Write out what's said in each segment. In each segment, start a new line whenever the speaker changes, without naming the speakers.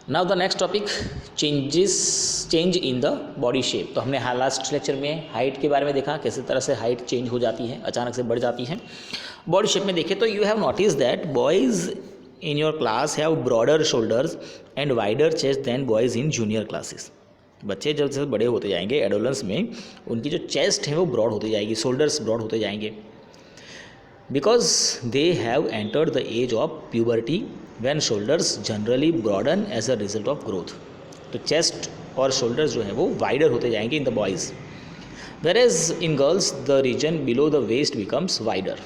Now the next topic change in the body shape. तो हमने last lecture में height के बारे में देखा, कैसे तरह से हाइट चेंज हो जाती है, अचानक से बढ़ जाती है। बॉडी शेप में देखें तो you have notice that boys in your class have broader shoulders and wider chest then boys in junior classes. बच्चे जब जैसे बड़े होते जाएंगे एडोलेंस में, उनकी जो चेस्ट है वो ब्रॉड होती जाएगी, शोल्डर्स ब्रॉड होते जाएंगे, because they have entered the age of puberty when shoulders generally broaden as a result of growth. तो चेस्ट और शोल्डर्स जो हैं वो वाइडर होते जाएंगे in the boys, whereas in girls the region below the waist becomes wider.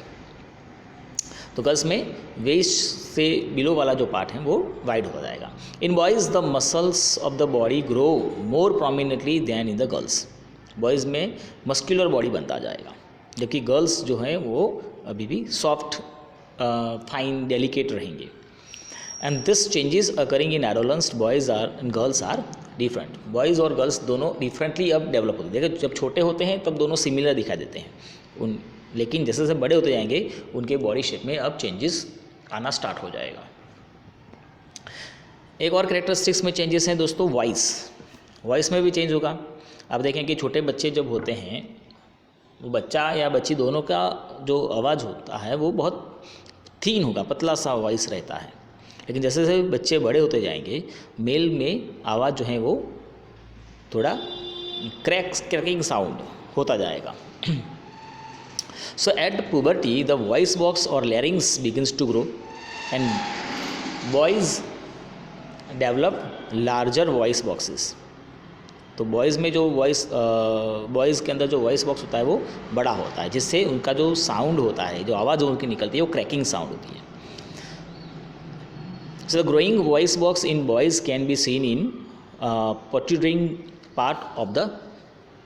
तो girls में waist से बिलो वाला जो पार्ट है वो वाइड हो जाएगा। In boys the muscles of the body grow more prominently then in the girls. Boys में मस्कुलर बॉडी बनता जाएगा, जबकि गर्ल्स जो हैं वो अभी भी सॉफ्ट फाइन डेलिकेट रहेंगे। And this changes occurring in adolescence boys are and girls are different. Boys और गर्ल्स दोनों डिफरेंटली अब डेवलप होते हैं। देखो जब छोटे होते हैं तब दोनों सिमिलर दिखाई देते हैं लेकिन जैसे जैसे बड़े होते जाएंगे उनके बॉडी शेप में अब चेंजेस आना स्टार्ट हो जाएगा। एक और कैरेक्टरिस्टिक्स में चेंजेस हैं दोस्तों, वॉइस में भी चेंज होगा। आप देखें कि छोटे बच्चे जब होते हैं, वो बच्चा या बच्ची दोनों का जो आवाज़ होता है वो बहुत थीन होगा, पतला सा वॉइस रहता है। लेकिन जैसे जैसे बच्चे बड़े होते जाएंगे, मेल में आवाज़ जो है वो थोड़ा क्रैकिंग साउंड होता जाएगा। So at puberty, the voice box or larynx begins to grow, and boys develop larger voice boxes. तो बॉयज़ में जो बॉयज़ के अंदर जो वॉइस बॉक्स होता है वो बड़ा होता है, जिससे उनका जो साउंड होता है, जो आवाज़ उनकी निकलती है वो क्रैकिंग साउंड होती है। So the growing voice box in boys can be seen in protruding part of the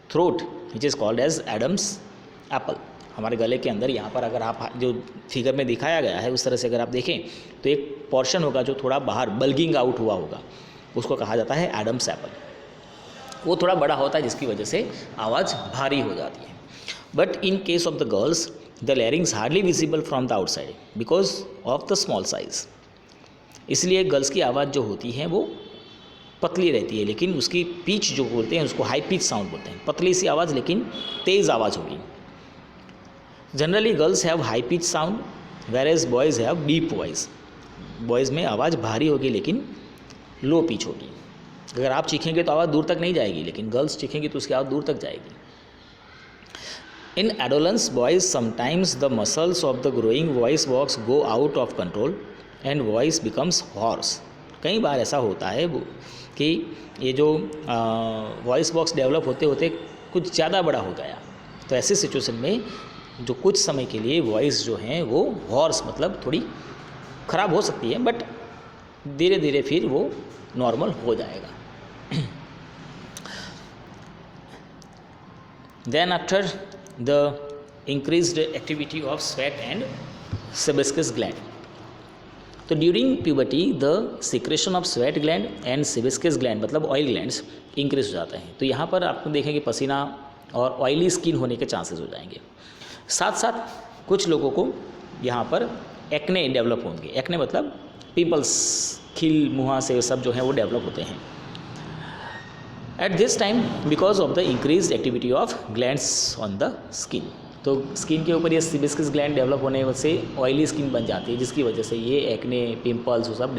throat, which is called as Adam's apple. हमारे गले के अंदर यहाँ पर अगर आप जो फिगर में दिखाया गया है उस तरह से अगर आप देखें तो एक पोर्शन होगा जो थोड़ा बाहर बल्गिंग आउट हुआ होगा, उसको कहा जाता है एडम्स एप्पल। वो थोड़ा बड़ा होता है जिसकी वजह से आवाज़ भारी हो जाती है। But in case of the girls the larynx hardly visible from the outside because of the small size. इसलिए गर्ल्स की आवाज़ जो होती है वो पतली रहती है, लेकिन उसकी पिच जो बोलते हैं उसको हाई पिच साउंड बोलते हैं। पतली सी आवाज़ लेकिन तेज़ आवाज़ होगी। Generally girls have high pitch sound whereas boys have deep voice. Boys में आवाज़ भारी होगी लेकिन लो पिच होगी। अगर आप चीखेंगे तो आवाज़ दूर तक नहीं जाएगी, लेकिन गर्ल्स चीखेंगी तो उसकी आवाज़ दूर तक जाएगी। In adolescence boys sometimes the muscles of the growing voice box go out of control and voice becomes hoarse. कई बार ऐसा होता है कि ये जो वॉइस बॉक्स डेवलप होते होते कुछ ज़्यादा बड़ा हो गया, तो ऐसी सिचुएशन में जो कुछ समय के लिए वॉइस जो है वो हॉर्स मतलब थोड़ी ख़राब हो सकती है, बट धीरे धीरे फिर वो नॉर्मल हो जाएगा। Then after the increased activity of sweat and sebaceous gland. तो during puberty the secretion of sweat gland and sebaceous gland मतलब ऑयल ग्लैंड्स इंक्रीज हो जाते हैं। तो यहाँ पर आपको देखेंगे पसीना और ऑयली स्किन होने के चांसेस हो जाएंगे। साथ साथ कुछ लोगों को यहाँ पर एक्ने डेवलप होंगे। एक्ने मतलब पिंपल्स, खिल मुँह से सब जो है वो डेवलप होते हैं। At this time because of the increase activity of glands on the skin. तो स्किन के ऊपर ये सेबेस्कस ग्लैंड डेवलप होने से ऑयली स्किन बन जाती है, जिसकी वजह से ये एक्ने, पिंपल्स वो सब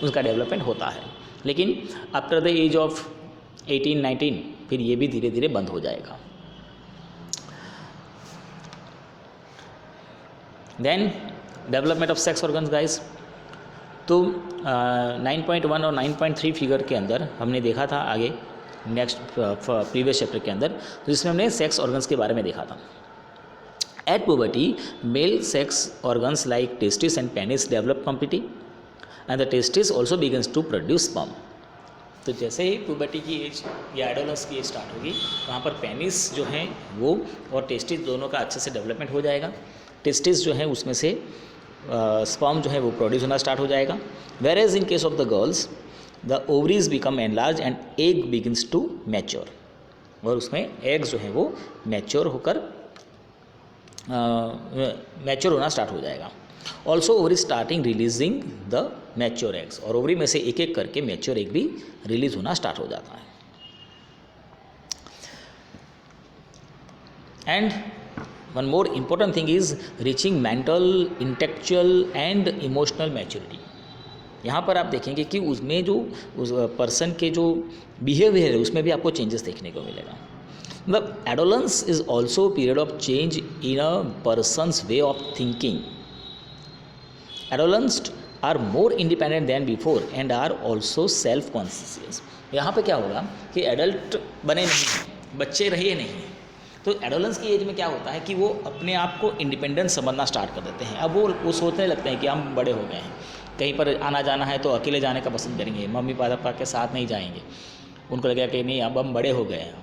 उसका डेवलपमेंट होता है। लेकिन आफ्टर द एज ऑफ 18-19 फिर ये भी धीरे धीरे बंद हो जाएगा। Then development of sex organs guys. तो 9.1 और 9.3 फिगर के अंदर हमने देखा था आगे नेक्स्ट प्रीवियस चैप्टर के अंदर, तो जिसमें हमने सेक्स ऑर्गन्स के बारे में देखा था। At puberty male sex organs like testis and penis develop completely and the testis also begins to produce sperm. तो जैसे ही पुबर्टी की एज या एडोलेंस की एज स्टार्ट होगी, वहाँ पर पेनिस जो है वो और टेस्टिस दोनों का अच्छे से डेवलपमेंट हो जाएगा। टेस्टिस जो है उसमें से स्पर्म जो है वो प्रोड्यूस होना स्टार्ट हो जाएगा। Whereas in case of the girls the ovaries become enlarge and egg begins to mature. और उसमें एग्स जो है वो मैच्योर होना स्टार्ट हो जाएगा। Also ovary starting releasing the mature eggs, और ओवरी में से एक एक करके मैच्योर एग भी रिलीज होना स्टार्ट हो जाता है. And one more important thing is reaching mental, intellectual and emotional maturity. यहाँ पर आप देखेंगे कि उसमें जो उस पर्सन के जो बिहेवियर है उसमें भी आपको चेंजेस देखने को मिलेगा. मतलब adolescence is also period of change in a person's way of thinking. Adolescence are more independent than before and are also self conscious. यहाँ पे क्या होगा कि एडल्ट बने नहीं, बच्चे रहे नहीं, तो एडोलेंस की एज में क्या होता है कि वो अपने आप को इंडिपेंडेंट समझना स्टार्ट कर देते हैं. अब वो सोचने लगते हैं कि हम बड़े हो गए हैं, कहीं पर आना जाना है तो अकेले जाने का पसंद करेंगे, मम्मी पापा के साथ नहीं जाएंगे. उनको लगेगा कि नहीं अब हम बड़े हो गए हैं.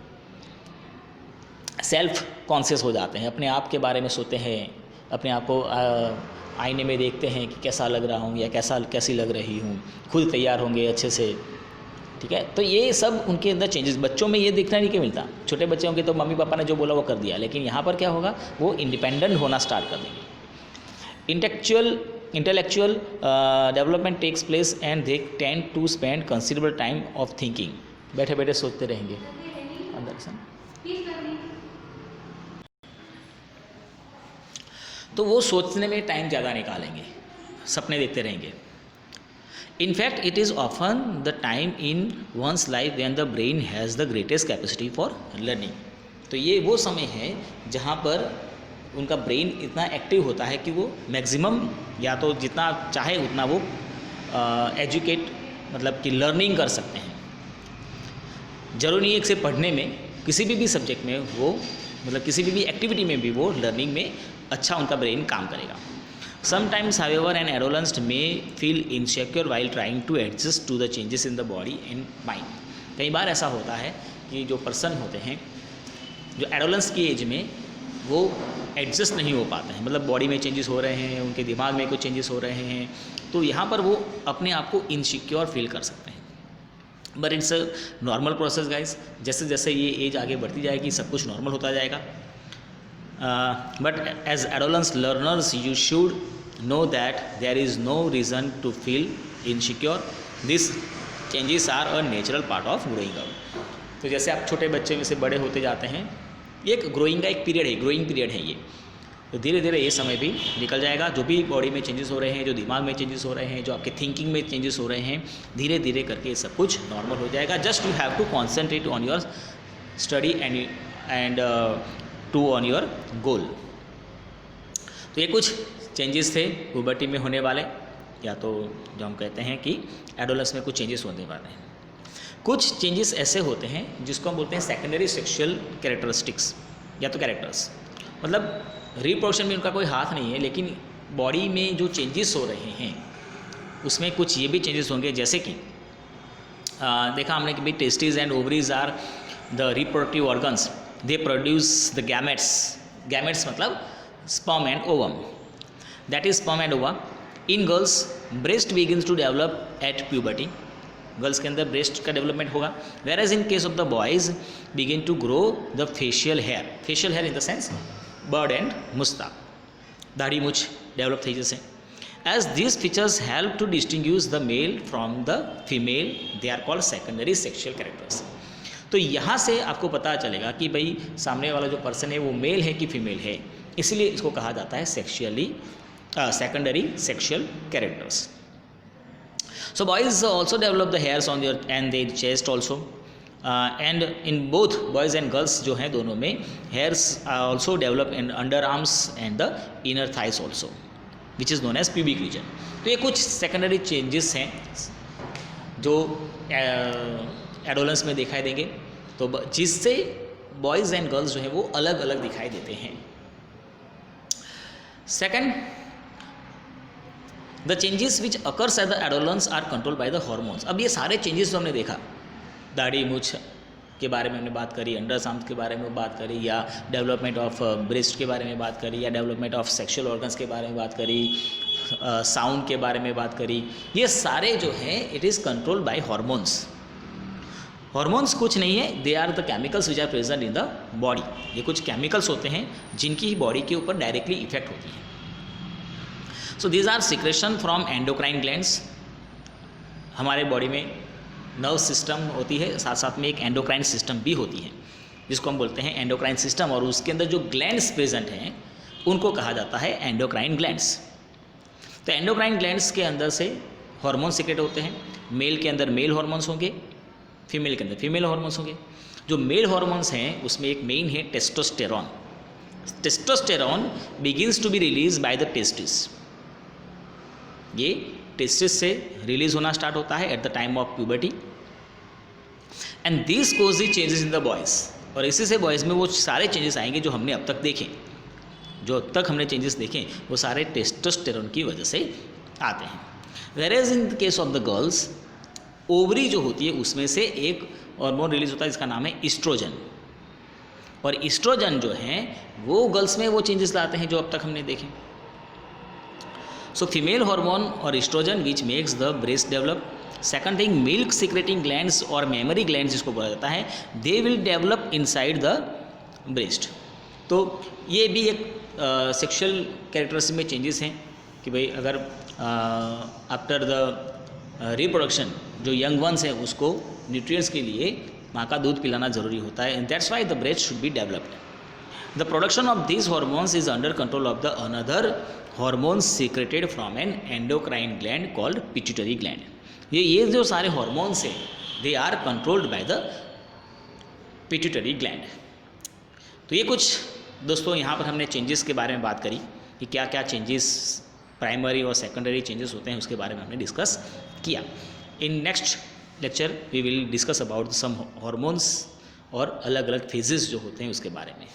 सेल्फ कॉन्शियस हो जाते हैं, अपने आप के बारे में सोचते हैं, अपने आप को आईने में देखते हैं कि कैसा लग रहा हूँ या कैसी लग रही हूँ, खुद तैयार होंगे अच्छे से. ठीक है, तो ये सब उनके अंदर चेंजेस. बच्चों में ये दिखना नहीं कि मिलता, छोटे बच्चे होंगे तो मम्मी पापा ने जो बोला वो कर दिया, लेकिन यहाँ पर क्या होगा, वो इंडिपेंडेंट होना स्टार्ट कर देंगे. Intellectual development takes place and they tend to spend considerable time of thinking. बैठे बैठे सोचते रहेंगे अंदर से, तो वो सोचने में टाइम ज़्यादा निकालेंगे, सपने देखते रहेंगे. In fact it is often the time in one's life when the brain has the greatest capacity for learning. तो ये वो समय है जहाँ पर उनका ब्रेन इतना एक्टिव होता है कि वो मैक्सिमम या तो जितना चाहे उतना वो एजुकेट मतलब कि लर्निंग कर सकते हैं. जरूरी नहीं है कि सिर्फ पढ़ने में, किसी भी सब्जेक्ट में वो मतलब किसी भी एक्टिविटी में भी वो लर्निंग में अच्छा उनका ब्रेन काम करेगा. समटाइम्स हाउएवर एन एडोलेंस में feel insecure while trying to adjust to the changes in the body and mind. कई बार ऐसा होता है कि जो पर्सन होते हैं जो एडोलेंस की एज में वो एडजस्ट नहीं हो पाते हैं, मतलब बॉडी में चेंजेस हो रहे हैं, उनके दिमाग में कुछ चेंजेस हो रहे हैं, तो यहाँ पर वो अपने आप को इनसिक्योर फील कर सकते हैं. But it's a normal process guys. जैसे जैसे ये एज आगे बढ़ती जाएगी सब कुछ नॉर्मल होता जाएगा. But as adolescence learners you should know that there is no reason to feel insecure. This changes are a natural part of growing up. तो जैसे आप छोटे बच्चे में से बड़े होते जाते हैं, ये एक ग्रोइंग का एक पीरियड है, ग्रोइंग पीरियड है ये. तो धीरे धीरे ये समय भी निकल जाएगा. जो भी बॉडी में चेंजेस हो रहे हैं, जो दिमाग में चेंजेस हो रहे हैं, जो आपके थिंकिंग में चेंजेस हो रहे हैं, धीरे धीरे करके ये सब कुछ नॉर्मल हो जाएगा. Just you have to concentrate on your study and to on your goal. तो ये कुछ चेंजेस थे पुबर्टी में होने वाले, या तो जो हम कहते हैं कि एडोलेंस में कुछ चेंजेस होने वाले हैं. कुछ चेंजेस ऐसे होते हैं जिसको हम बोलते हैं सेकेंडरी सेक्सुअल कैरेक्टरिस्टिक्स या तो कैरेक्टर्स. मतलब रिप्रोडक्शन में उनका कोई हाथ नहीं है, लेकिन बॉडी में जो चेंजेस हो रहे हैं उसमें कुछ ये भी चेंजेस होंगे. जैसे कि देखा हमने कि भाई testes and ovaries are the reproductive organs, they produce the gametes. Gametes मतलब sperm and ovum, that is sperm and ova. In girls breast begins to develop at puberty. Girls के अंदर ब्रेस्ट का डेवलपमेंट होगा. Whereas in case of the boys begin to grow the facial hair. Facial hair in the sense beard and moustache, दाढ़ी मुछ develop થઈ જશે. As these features help to distinguish the male from the female, they are called secondary sexual characters. तो यहाँ से आपको पता चलेगा कि भाई सामने वाला जो पर्सन है वो मेल है कि फीमेल है, इसलिए इसको कहा जाता है secondary sexual characters. So boys also develop the hairs on their and their chest also, and in both boys and girls जो हैं दोनों में hairs also develop in underarms and the inner thighs also, which is known as pubic region. तो ये कुछ secondary changes हैं जो adolescence में दिखाई देंगे, तो जिससे बॉयज़ एंड गर्ल्स जो है वो अलग अलग दिखाई देते हैं. Second, the changes which occurs at the adolescence are control by the hormones. अब ये सारे चेंजेस जो हमने देखा, दाढ़ी मूछ के बारे में हमने बात करी, अंडर आर्म्स के बारे में बात करी, या डेवलपमेंट ऑफ ब्रेस्ट के बारे में बात करी, या डेवलपमेंट ऑफ सेक्सुअल ऑर्गन्स के बारे में बात करी, साउंड के बारे में बात करी, ये सारे जो हैं it is control by hormones. Hormones कुछ नहीं है, they are the chemicals which are present in the body. ये कुछ केमिकल्स होते हैं जिनकी ही बॉडी के ऊपर डायरेक्टली इफेक्ट होती है. So these are secretion from endocrine glands हमारे बॉडी में नर्व सिस्टम होती है, साथ साथ में एक एंडोक्राइन सिस्टम भी होती है जिसको हम बोलते हैं एंडोक्राइन सिस्टम, और उसके अंदर जो ग्लैंड्स प्रेजेंट हैं उनको कहा जाता है एंडोक्राइन ग्लैंड्स। तो एंडोक्राइन ग्लैंड्स के अंदर से हार्मोन सीक्रेट होते हैं। मेल के अंदर मेल हार्मोन्स होंगे, फीमेल के अंदर फीमेल हार्मोन्स होंगे। जो मेल हार्मोन्स हैं उसमें एक मेन है testosterone. Testosterone begins to be release by the testis. ये टेस्टिस से रिलीज होना स्टार्ट होता है at the time of puberty, and this cause the changes in the boys. और इसी से बॉयज़ में वो सारे चेंजेस आएंगे जो हमने अब तक देखे, जो अब तक हमने चेंजेस देखे वो सारे टेस्टोस्टेरॉन की वजह से आते हैं। Whereas in the case of the girls, ovary जो होती है उसमें से एक हार्मोन रिलीज होता है जिसका नाम है ईस्ट्रोजन, और ईस्ट्रोजन जो है वो गर्ल्स में वो चेंजेस लाते हैं जो अब तक हमने देखे। सो फीमेल हार्मोन और estrogen which makes the breast develop. Second thing, milk secreting glands और मेमरी ग्लैंड्स जिसको बोला जाता है, they will develop inside the breast. तो ये भी एक सेक्सुअल कैरेक्टरिस्टिक में चेंजेस हैं कि भाई अगर आफ्टर द रिप्रोडक्शन जो यंग वंस है उसको न्यूट्रिएंट्स के लिए माँ का दूध पिलाना ज़रूरी होता है, and that's why the breast should be developed. The production of this hormones is under control of the another hormones secreted from an endocrine gland called pituitary gland. ये जो सारे हॉर्मोन्स हैं they are controlled by the pituitary gland. तो ये कुछ दोस्तों यहाँ पर हमने चेंजेस के बारे में बात करी कि क्या क्या चेंजेस प्राइमरी और सेकेंडरी चेंजेस होते हैं, उसके बारे में हमने डिस्कस किया। In next lecture we will discuss about some hormones और अलग अलग फेजेस जो होते हैं उसके बारे में।